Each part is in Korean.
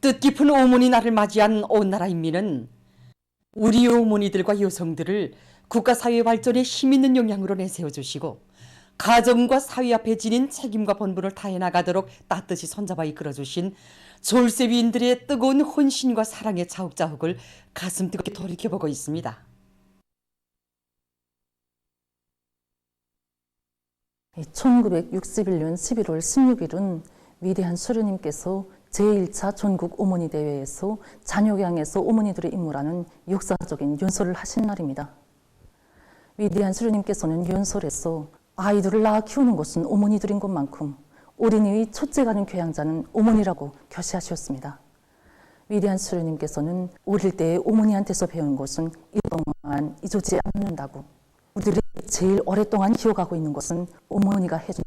뜻깊은 어머니 날을 맞이한 온 나라 인민은 우리 어머니들과 여성들을 국가 사회 발전에 힘있는 영향으로 내세워주시고 가정과 사회 앞에 지닌 책임과 본분을 다해 나가도록 따뜻이 손잡아 이끌어주신 졸세위인들의 뜨거운 헌신과 사랑의 자욱자욱을 가슴 뜨겁게 돌이켜보고 있습니다. 1961년 11월 16일은 위대한 수련님께서 제1차 전국 어머니 대회에서 잔여양에서 어머니들의 임무라는 역사적인 연설을 하신 날입니다. 위대한 수련님께서는 연설에서 아이들을 낳아 키우는 것은 어머니들인 것만큼 어린이의 첫째가는 교양자는 어머니라고 교시하셨습니다. 위대한 수련님께서는 어릴 때 어머니한테서 배운 것은 이동안 잊어지지 않는다고, 우리들이 제일 오랫동안 기억하고 있는 것은 어머니가 해준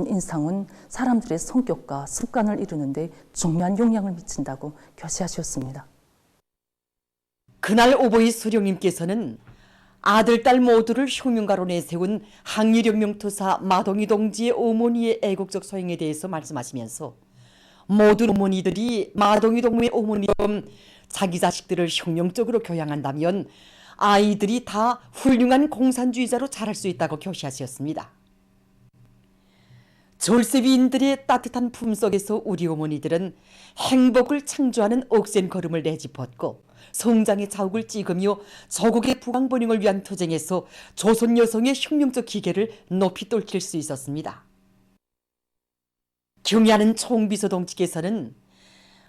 인상은 사람들의 성격과 습관을 이루는데 중요한 영향을 미친다고 교시하셨습니다. 그날 오보이 수령님께서는 아들, 딸 모두를 혁명가로 내세운 항일혁명투사 마동희 동지의 어머니의 애국적 소행에 대해서 말씀하시면서 모든 어머니들이 마동희 동무의 어머니처럼 자기 자식들을 혁명적으로 교양한다면 아이들이 다 훌륭한 공산주의자로 자랄 수 있다고 교시하셨습니다. 졸세위인들의 따뜻한 품속에서 우리 어머니들은 행복을 창조하는 억센 걸음을 내짚었고 성장의 자욱을 찍으며 조국의 부강번영을 위한 투쟁에서 조선 여성의 혁명적 기계를 높이 뚫길 수 있었습니다. 경의하는 총비서동지께서는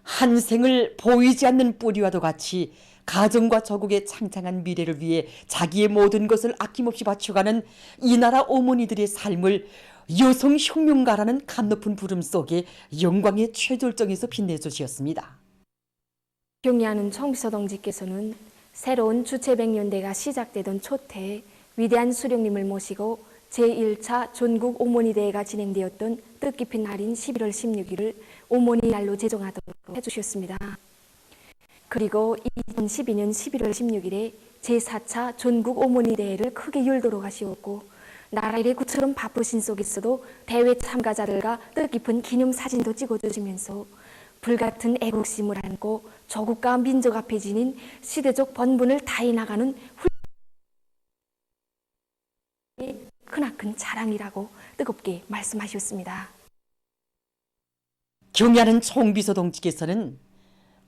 한 생을 보이지 않는 뿌리와도 같이 가정과 조국의 창창한 미래를 위해 자기의 모든 것을 아낌없이 바쳐가는 이 나라 어머니들의 삶을 여성혁명가라는 감높은 부름 속에 영광의 최절정에서 빛내주셨습니다. 경의하는 총비서동지께서는 새로운 주체100년대가 시작되던 초태에 위대한 수령님을 모시고 제1차 전국 어머니대회가 진행되었던 뜻깊은 날인 11월 16일을 어머니 날로 제정하도록 해주셨습니다. 그리고 2012년 11월 16일에 제4차 전국 어머니대회를 크게 열도록 하시었고 나라 일의 구처럼 바쁘신 속에서도 대회 참가자들과 뜻깊은 기념사진도 찍어주시면서 불같은 애국심을 안고 조국과 민족 앞에 지닌 시대적 본분을 다해 나가는 크나큰 자랑이라고 뜨겁게 말씀하셨습니다. 경의하는 총비서동지께서는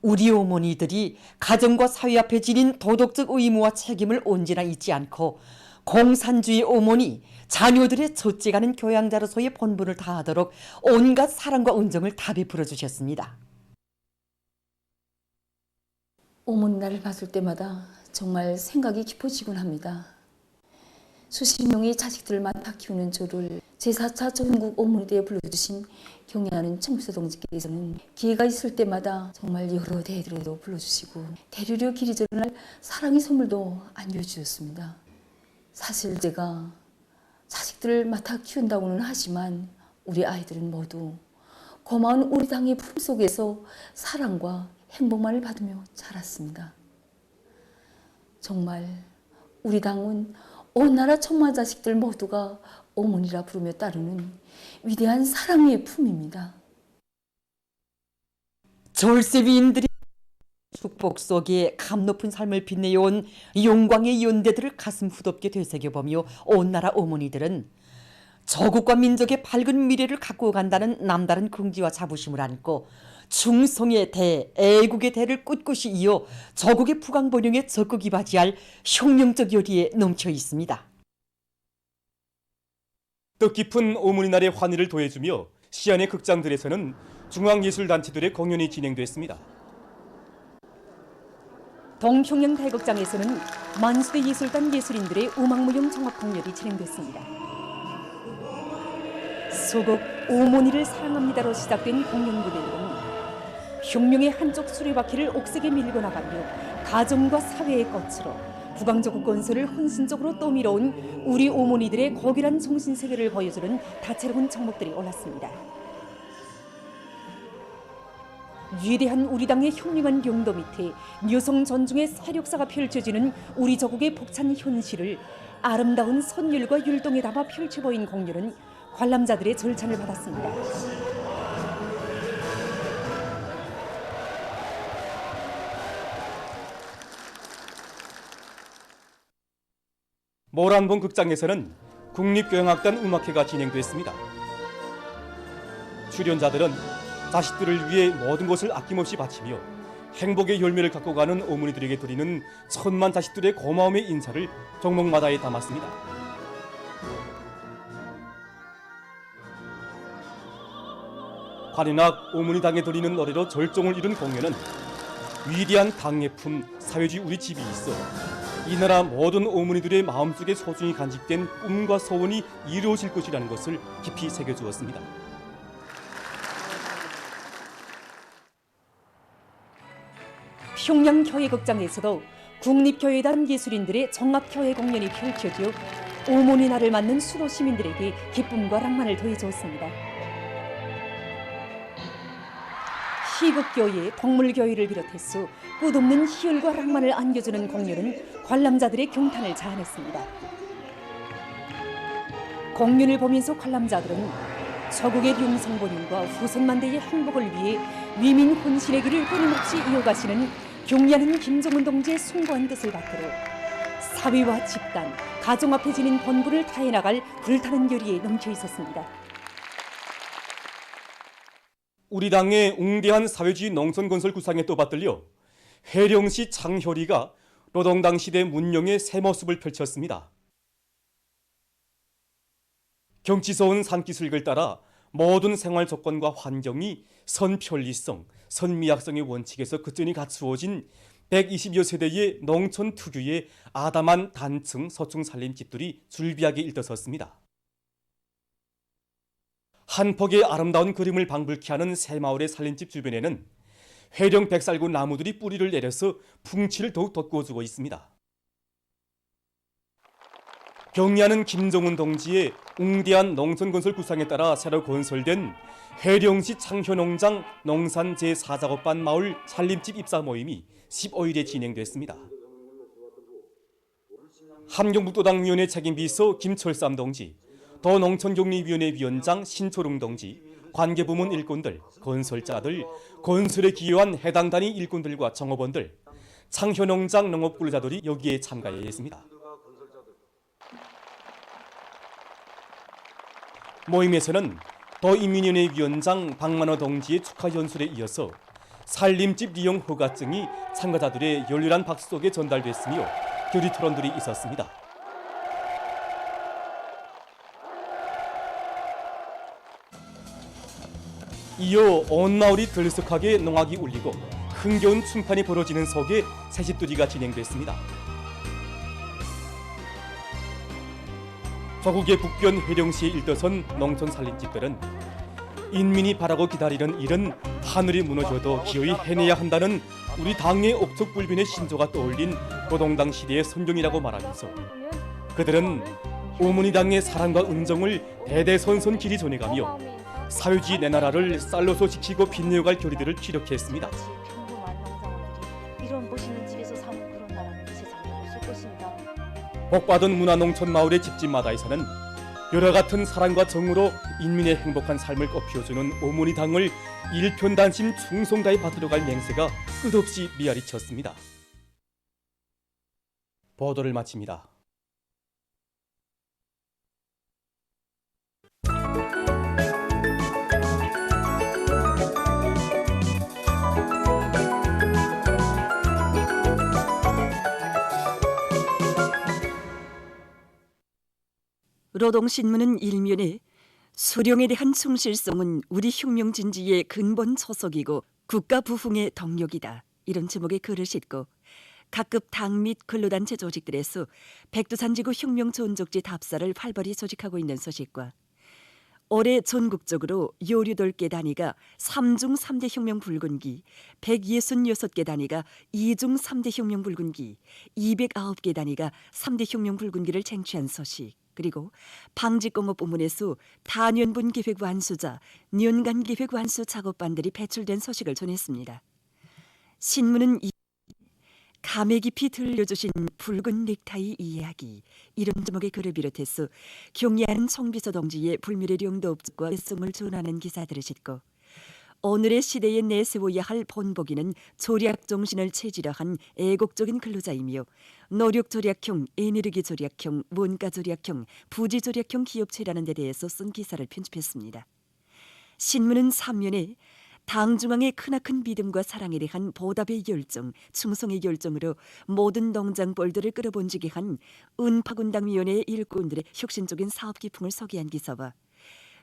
우리 어머니들이 가정과 사회 앞에 지닌 도덕적 의무와 책임을 언제나 잊지 않고 공산주의 어머니, 자녀들의 첫째가는 교양자로서의 본분을 다하도록 온갖 사랑과 은정을 다 베풀어 주셨습니다. 어머니 날을 봤을 때마다 정말 생각이 깊어지곤 합니다. 수십 명의 자식들을 맡아 키우는 저를 제4차 전국 어머니대회에 불러주신 경의하는 총비서동지께서는 기회가 있을 때마다 정말 여러 대회들에도 불러주시고 대류류 기리절날 사랑의 선물도 안겨주셨습니다. 사실 제가 자식들을 맡아 키운다고는 하지만 우리 아이들은 모두 고마운 우리 당의 품속에서 사랑과 행복만을 받으며 자랐습니다. 정말 우리 당은 온 나라 천만 자식들 모두가 어머니라 부르며 따르는 위대한 사랑의 품입니다. 졸세위인들이 축복 속에 감높은 삶을 빛내어온 영광의 연대들을 가슴 후덥게 되새겨보며 온 나라 어머니들은 조국과 민족의 밝은 미래를 갖고 간다는 남다른 긍지와 자부심을 안고 충성의 대, 애국의 대를 꿋꿋이 이어 조국의 부강번영에 적극 이바지할 혁명적 열의에 넘쳐 있습니다. 뜻깊은 어머니 날의 환희를 더해주며 시안의 극장들에서는 중앙예술단체들의 공연이 진행됐습니다. 동평양 대극장에서는 만수대 예술단 예술인들의 음악무용 종합공연이 진행됐습니다. 소곡 어머니를 사랑합니다로 시작된 공연 무대들은 혁명의 한쪽 수레바퀴를 옥색에 밀고 나가며 가정과 사회의 꽃으로 부강조국 건설을 헌신적으로 떠밀어온 우리 어머니들의 고결한 정신세계를 보여주는 다채로운 종목들이 올랐습니다. 위대한 우리 당의 혁명한 용도 밑에 여성 존중의 사력사가 펼쳐지는 우리 조국의 벅찬 현실을 아름다운 선율과 율동에 담아 펼쳐 보인 공연은 관람자들의 절찬을 받았습니다. 모란봉 극장에서는 국립교향악단 음악회가 진행됐습니다. 출연자들은 자식들을 위해 모든 것을 아낌없이 바치며 행복의 열매를 갖고 가는 어머니들에게 드리는 천만 자식들의 고마움의 인사를 종목마다에 담았습니다. 관현악 어머니당에 드리는 노래로 절정을 이룬 공연은 위대한 당예품 사회주의 우리 집이 있어 이 나라 모든 어머니들의 마음속에 소중히 간직된 꿈과 소원이 이루어질 것이라는 것을 깊이 새겨주었습니다. 평양교회극장에서도 국립교회단 예술인들의 종합교회 공연이 펼쳐져 어머니 날을 맞는 수도 시민들에게 기쁨과 낭만을 더해주었습니다. 희극교회, 동물교회를 비롯해서 끝없는 희열과 낭만을 안겨주는 공연은 관람자들의 경탄을 자아냈습니다. 공연을 보면서 관람자들은 조국의 융성본인과 후손만대의 행복을 위해 위민 혼신의 길을 끊임없이 이어가시는 경리하는 김정은 동지의 숭고한 뜻을 받들어 사회와 집단, 가정 앞에 지닌 본분을 다해 나갈 불타는 열의에 넘쳐 있었습니다. 우리 당의 웅대한 사회주의 농촌건설 구상에 떠받들려 회령시 장효리가 노동당 시대 문명의 새 모습을 펼쳤습니다. 경치스러운 산기슭을 따라 모든 생활 조건과 환경이 선편리성, 선미학성의 원칙에서 끝전이 갖추어진 120여 세대의 농촌 특유의 아담한 단층, 서층 살림집들이 줄비하게 일떠섰습니다. 한 폭의 아름다운 그림을 방불케 하는 새마을의 살림집 주변에는 회령 백살구 나무들이 뿌리를 내려서 풍치를 더욱 돋구어주고 있습니다. 경리하는 김정은 동지의 웅대한 농촌건설 구상에 따라 새로 건설된 회령시 창효농장 농산 제4작업반 마을 살림집 입사 모임이 15일에 진행됐습니다. 함경북도당위원회 책임비서 김철삼 동지, 더농촌격리위원회 위원장 신초롱 동지, 관계부문 일꾼들, 건설자들, 건설에 기여한 해당 단위 일꾼들과 정업원들, 창효농장 농업근로자들이 여기에 참가했습니다. 모임에서는 더인민위원회 위원장 박만호 동지의 축하 연설에 이어서 살림집 이용 허가증이 참가자들의 열렬한 박수 속에 전달됐으며 결의 토론들이 있었습니다. 이어 온 마을이 들썩하게 농악이 울리고 흥겨운 춤판이 벌어지는 속에 새집들이가 진행됐습니다. 조국의 북변 회령시에 일떠선 농촌 살림집들은 인민이 바라고 기다리는 일은 하늘이 무너져도 기어이 해내야 한다는 우리 당의 옥석불변의 신조가 떠올린 노동당 시대의 선경이라고 말하면서 그들은 어머니 당의 사랑과 은정을 대대손손 길이 전해가며 사회주의 내 나라를 쌀로서 지키고 빛내어갈 결의들을 피력했습니다. 평범한 농장원들이 이런 멋있는 집에서 사는 그런 나라는 세상에 없을 것입니다. 복받은 문화농촌 마을의 집집마다에서는 여러 같은 사랑과 정으로 인민의 행복한 삶을 꽃피워주는 어머니 당을 일편단심 충성다해 받들어갈 맹세가 끝없이 미아리쳤습니다. 보도를 마칩니다. 노동신문은 일면에 수령에 대한 충실성은 우리 혁명진지의 근본 초석이고 국가 부흥의 동력이다. 이런 제목의 글을 싣고 각급 당 및 근로단체 조직들에서 백두산지구 혁명전적지 답사를 활발히 조직하고 있는 소식과 올해 전국적으로 요류돌개 단위가 3중 3대 혁명 붉은기, 166개 단위가 2중 3대 혁명 붉은기, 209개 단위가 3대 혁명 붉은기를 쟁취한 소식, 그리고 방직공업 부문에서 다년분 계획 완수자, 년간 계획 완수 작업반들이 배출된 소식을 전했습니다. 신문은 감에 깊이 들려주신 붉은 넥타이 이야기, 이런 제목의 글을 비롯해서 경리하는 총비서 동지의 불멸의 령도업적과 애송을 전하는 기사들을 싣고 오늘의 시대에 내세워야 할 본보기는 조략 정신을 체질화 한 애국적인 근로자이며 노력 조략형, 에너지 조략형, 원가 조략형, 부지 조략형 기업체라는 데 대해서 쓴 기사를 편집했습니다. 신문은 3면에 당 중앙의 크나큰 믿음과 사랑에 대한 보답의 열정, 충성의 열정으로 모든 농장벌들을 끌어본지게 한 은파군당위원회의 일꾼들의 혁신적인 사업 기풍을 소개한 기사와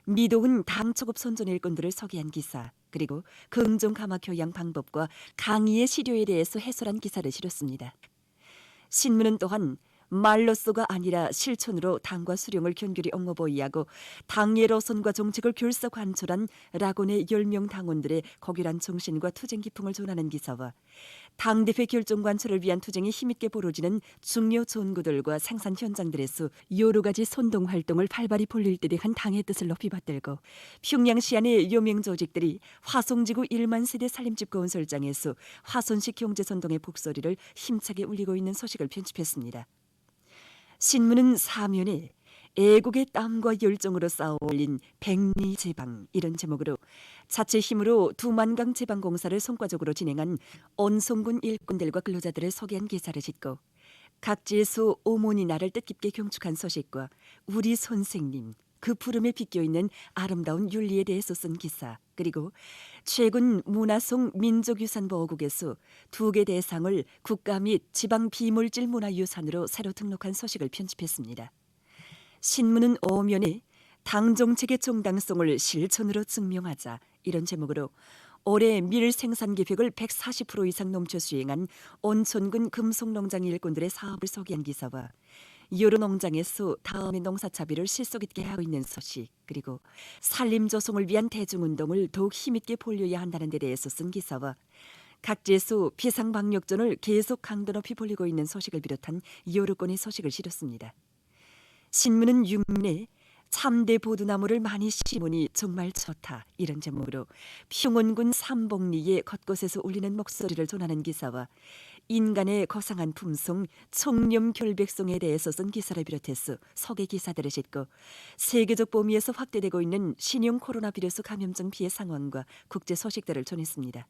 미도훈 당 초급 선전 일꾼들을 소개한 기사, 그리고 긍정 감화 교양 방법과 강의의 시료에 대해서 해설한 기사를 실었습니다. 신문은 또한 말로써가 아니라 실천으로 당과 수령을 견고히 옹호보이하고 당의 로선과 정책을 결사 관철한 락원의 10명 당원들의 고결한 정신과 투쟁 기풍을 전하는 기사와 당대표 결정 관철을 위한 투쟁이 힘있게 벌어지는 중요 전구들과 생산 현장들에서 여러 가지 선동 활동을 활발히 벌릴 때 대한 당의 뜻을 높이 받들고 평양시 안의 여명 조직들이 화성지구 1만 세대 살림집 건설장에서 화선식 경제선동의 북소리를 힘차게 울리고 있는 소식을 편집했습니다. 신문은 사면에 애국의 땀과 열정으로 쌓아 올린 백리 제방 이런 제목으로 자체 힘으로 두만강 제방공사를 성과적으로 진행한 온성군 일꾼들과 근로자들을 소개한 기사를 짓고 각지에서 어머니 나를 뜻깊게 경축한 소식과 우리 선생님 그 푸름에 비껴있는 아름다운 윤리에 대해서 쓴 기사, 그리고 최근 문화송 민족유산보호국에서 2개 대상을 국가 및 지방 비물질 문화유산으로 새로 등록한 소식을 편집했습니다. 신문은 5면에 당 정책의 정당성을 실천으로 증명하자 이런 제목으로 올해 밀 생산 계획을 140% 이상 넘쳐 수행한 온천군 금속농장 일꾼들의 사업을 소개한 기사와 여러 농장에서 다음의 농사차비를 실속 있게 하고 있는 소식, 그리고 산림 조성을 위한 대중운동을 더욱 힘있게 벌려야 한다는 데 대해서 쓴 기사와 각지에서 비상방역전을 계속 강도 높이 벌리고 있는 소식을 비롯한 여러 건의 소식을 실었습니다. 신문은 6면에 참대 보두나무를 많이 심으니 정말 좋다 이런 제목으로 평원군 삼봉리의 곳곳에서 울리는 목소리를 전하는 기사와 인간의 거상한 품성, 청렴 결백성에 대해서 쓴 기사를 비롯해서 소개 기사들을 싣고 세계적 범위에서 확대되고 있는 신형 코로나 바이러스 감염증 피해 상황과 국제 소식들을 전했습니다.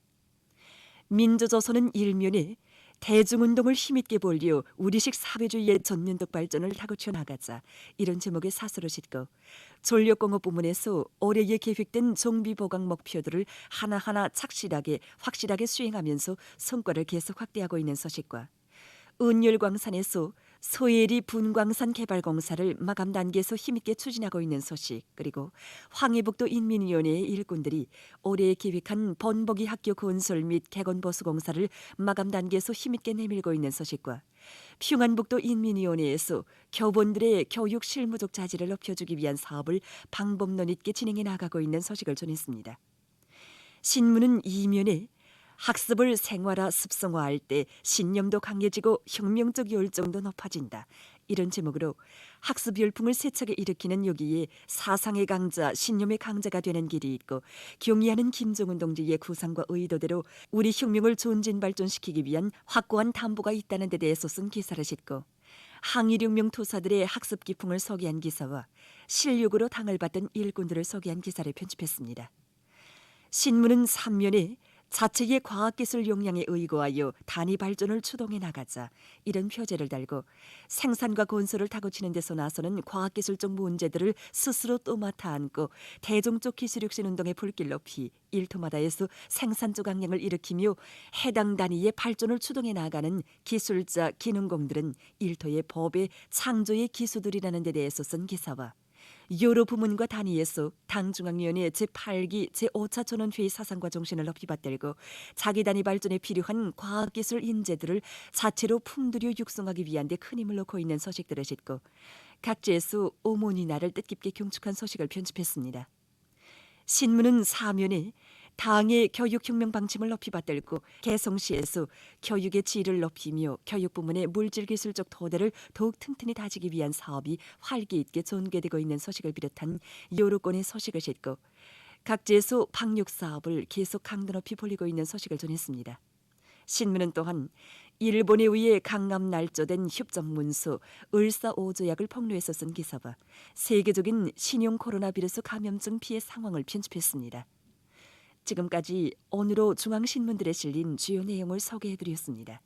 민주조선은 1면에 대중운동을 힘있게 벌려 우리식 사회주의의 전면적 발전을 다그쳐 나가자 이런 제목의 사설을 싣고 전력공업 부문에서 올해에 계획된 정비보강 목표들을 하나하나 확실하게 수행하면서 성과를 계속 확대하고 있는 소식과 은열광산에서 소예리 분광산 개발공사를 마감 단계에서 힘있게 추진하고 있는 소식, 그리고 황해북도 인민위원회의 일꾼들이 올해 계획한 본보기 학교 건설 및 개건보수공사를 마감 단계에서 힘있게 내밀고 있는 소식과 평안북도 인민위원회에서 교본들의 교육 실무적 자질을 높여주기 위한 사업을 방법론 있게 진행해 나가고 있는 소식을 전했습니다. 신문은 2면에 학습을 생활화 습성화할 때 신념도 강해지고 혁명적 열정도 높아진다 이런 제목으로 학습 열풍을 세차게 일으키는 여기에 사상의 강자, 신념의 강자가 되는 길이 있고 경의하는 김정은 동지의 구상과 의도대로 우리 혁명을 전진 발전시키기 위한 확고한 담보가 있다는 데 대해서 쓴 기사를 싣고 항일혁명 투사들의 학습 기풍을 소개한 기사와 실력으로 당을 받던 일꾼들을 소개한 기사를 편집했습니다. 신문은 3면에 자체의 과학기술 역량에 의거하여 단위 발전을 추동해 나가자 이런 표제를 달고 생산과 건설을 다그치는 데서 나서는 과학기술적 문제들을 스스로 또 맡아 안고 대중적 기술혁신 운동의 불길 높이 일터마다에서 생산적 강령을 일으키며 해당 단위의 발전을 추동해 나가는 기술자, 기능공들은 일터의 법의 창조의 기수들이라는 데 대해서 쓴 기사와 여러 부문과 단위에서 당중앙위원회 제8기 제5차 전원회의 사상과 정신을 높이 받들고 자기 단위 발전에 필요한 과학기술 인재들을 자체로 품들여 육성하기 위한 데 큰 힘을 놓고 있는 소식들을 싣고 각지에서 어머니 나를 뜻깊게 경축한 소식을 편집했습니다. 신문은 4면에 당의 교육혁명 방침을 높이 받들고 개성시에서 교육의 질을 높이며 교육 부문의 물질기술적 토대를 더욱 튼튼히 다지기 위한 사업이 활기 있게 전개되고 있는 소식을 비롯한 여러 건의 소식을 싣고 각지에서 방역 사업을 계속 강도 높이 벌리고 있는 소식을 전했습니다. 신문은 또한 일본에 의해 강압 날조된 협정문서 을사오조약을 폭로해서 쓴 기사와 세계적인 신형 코로나 바이러스 감염증 피해 상황을 편집했습니다. 지금까지 오늘로 중앙신문들에 실린 주요 내용을 소개해드렸습니다.